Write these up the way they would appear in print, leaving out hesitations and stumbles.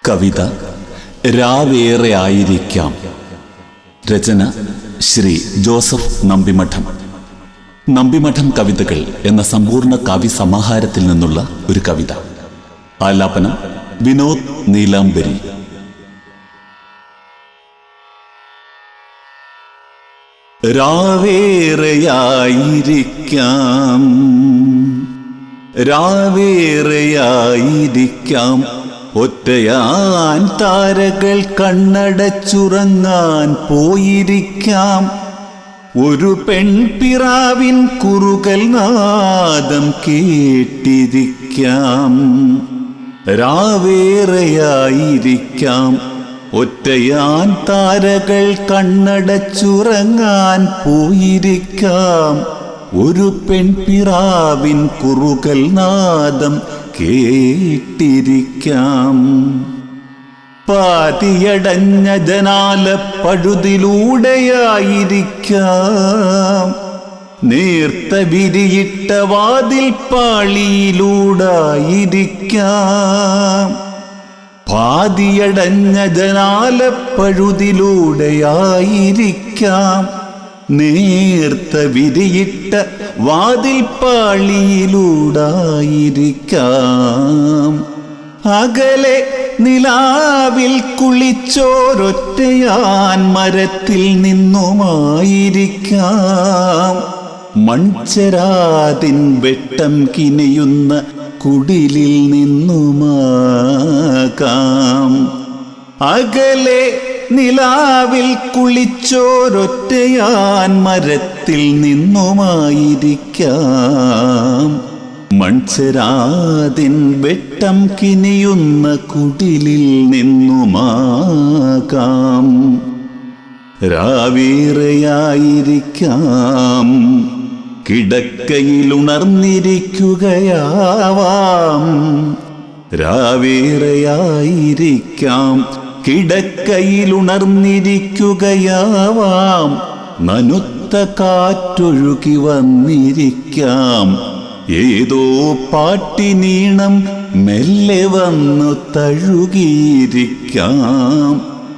കവിത രാവേറെ ആയിരിക്കാം. രചന ശ്രീ ജോസഫ് നമ്പിമഠം. നമ്പിമഠം കവിതകൾ എന്ന സമ്പൂർണ്ണ കവി സമാഹാരത്തിൽ നിന്നുള്ള ഒരു കവിത. ആലാപനം വിനോദ് നീലാംബരി. രാവേറെയായിരിക്കാം, രാവേറെയായിരിക്കാം, ഒറ്റയാൻ താരകൾ കണ്ണടച്ചുറങ്ങാൻ പോയിരിക്കാം. ഒരു പെൺപിറാവിൻ കുറുകൽ നാദം കേട്ടിരിക്കാം. രാവേറെയായിരിക്കാം, ഒറ്റയാൻ താരകൾ കണ്ണടച്ചുറങ്ങാൻ പോയിരിക്കാം. ഒരു പെൺപിറാവിൻ കുറുകൽ നാദം കേട്ടിരിക്കാം. പാതിയടഞ്ഞ ജനാലപ്പഴുതിലൂടെയായിരിക്കാം, നേർത്ത വിരിയിട്ട വാതിൽ പാളിയിലൂടായിരിക്കാം. പാതിയടഞ്ഞ ജനാലപ്പഴുതിലൂടെയായിരിക്കാം, നേർത്ത വിരിയിട്ട വാതിൽ പാളിയിലൂടായിരിക്കാം. അകലെ നിലാവിൽ കുളിച്ചോരൊറ്റയാൻ മരത്തിൽ നിന്നുമായിരിക്കാം. മൺചെരാതിൻ വെട്ടം കിനിയുന്ന കുടിലിൽ നിന്നുമാകാം. അകലെ നിലാവിൽ കുളിച്ചോരൊറ്റയാൻ മരത്തിൽ നിന്നുമായിരിക്കാം. മൺചെരാതിൻ വെട്ടം കിനിയുന്ന കുടിലിൽ നിന്നുമാകാം. രാവേറെയായിരിക്കാം, കിടക്കയിലുണർന്നിരിക്കുകയാവാം. രാവേറെയായിരിക്കാം, കിടക്കയിലുണർന്നിരിക്കുകയാവാം. നനുത്ത കാറ്റൊഴുകി വന്നിരിക്കാം. ഏതോ പാട്ടിനീണം മെല്ലെ വന്നു തഴുകിയിരിക്കാം.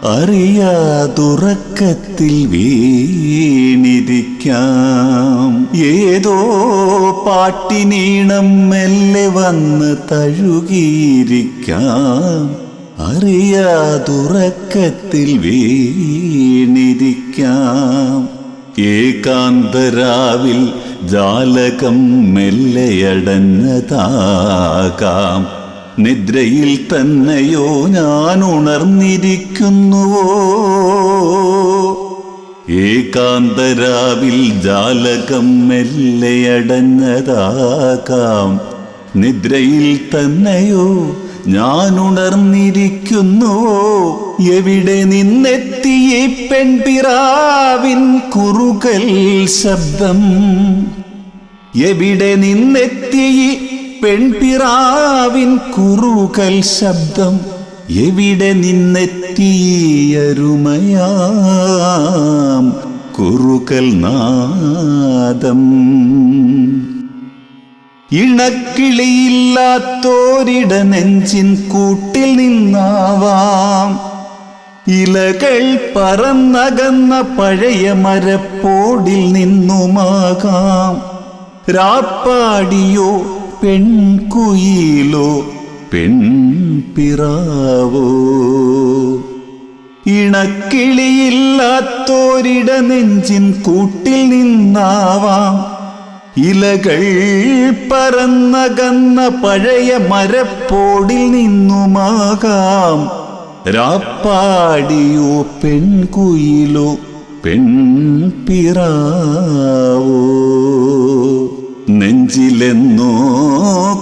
അറിയാതുറക്കത്തിൽ വീണിരിക്കാം. ഏതോ പാട്ടിനീണം മെല്ലെ വന്ന് തഴുകിയിരിക്കാം. അറിയാതുറക്കത്തിൽ വീണിരിക്കാം. ഏകാന്തരാവിൽ ജാലകം മെല്ലെയടഞ്ഞതാകാം. നിദ്രയിൽ തന്നെയോ ഞാൻ ഉണർന്നിരിക്കുന്നുവോ. ഏകാന്തരാവിൽ ജാലകം മെല്ലെയടഞ്ഞതാകാം. നിദ്രയിൽ തന്നെയോ ഞാൻ ഉണർന്നിരിക്കുന്നുവോ. എവിടെ നിന്നെത്തി ഈ പെൺപിറാവിൻ കുറുകൽ ശബ്ദം. എവിടെ നിന്നെത്തി ഈ പെൺപിറാവിൻ കുറുകൽ ശബ്ദം. എവിടെ നിന്നെത്തിയരുമയാം കുറുകൽ നാദം. ഇണക്കിളിയില്ലാത്തോരിട നെഞ്ചിൻ കൂട്ടിൽ നിന്നാവാം. ഇലകൾ പറന്നകന്ന പഴയ മരപ്പോടിൽ നിന്നുമാകാം. രാപ്പാടിയോ പെൺകുയിലോ പെൺപിറാവോ. ഇണക്കിളിയില്ലാത്തോരിട നെഞ്ചിൻ കൂട്ടിൽ നിന്നാവാം. ഇലകൾ പറന്നകന്ന പഴയ മരപ്പോടിൽ നിന്നുമാകാം. രാപ്പാടിയോ പെൺകുയിലോ പെൺപിറാവോ. നെഞ്ചിലെന്നോ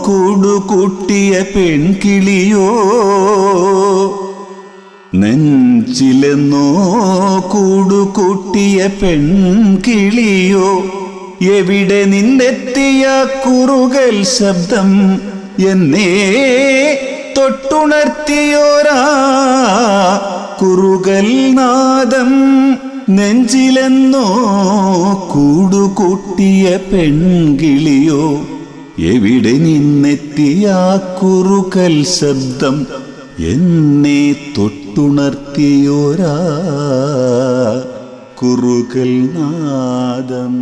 കൂടുകൂട്ടിയ പെൺകിളിയോ. നെഞ്ചിലെന്നോ കൂടുകൂട്ടിയ പെൺകിളിയോ. എവിടെ നിന്നെത്തിയ കുറുകൽ ശബ്ദം. എന്നെ തൊട്ടുണർത്തിയോരാ കുറുകൽ നാദം. നെഞ്ചിലെന്നോ കൂടുകൂട്ടിയ പെൺകിളിയോ. എവിടെ നിന്നെത്തിയ കുറുകൽ ശബ്ദം. എന്നെ തൊട്ടുണർത്തിയോരാ കുറുകൽ നാദം.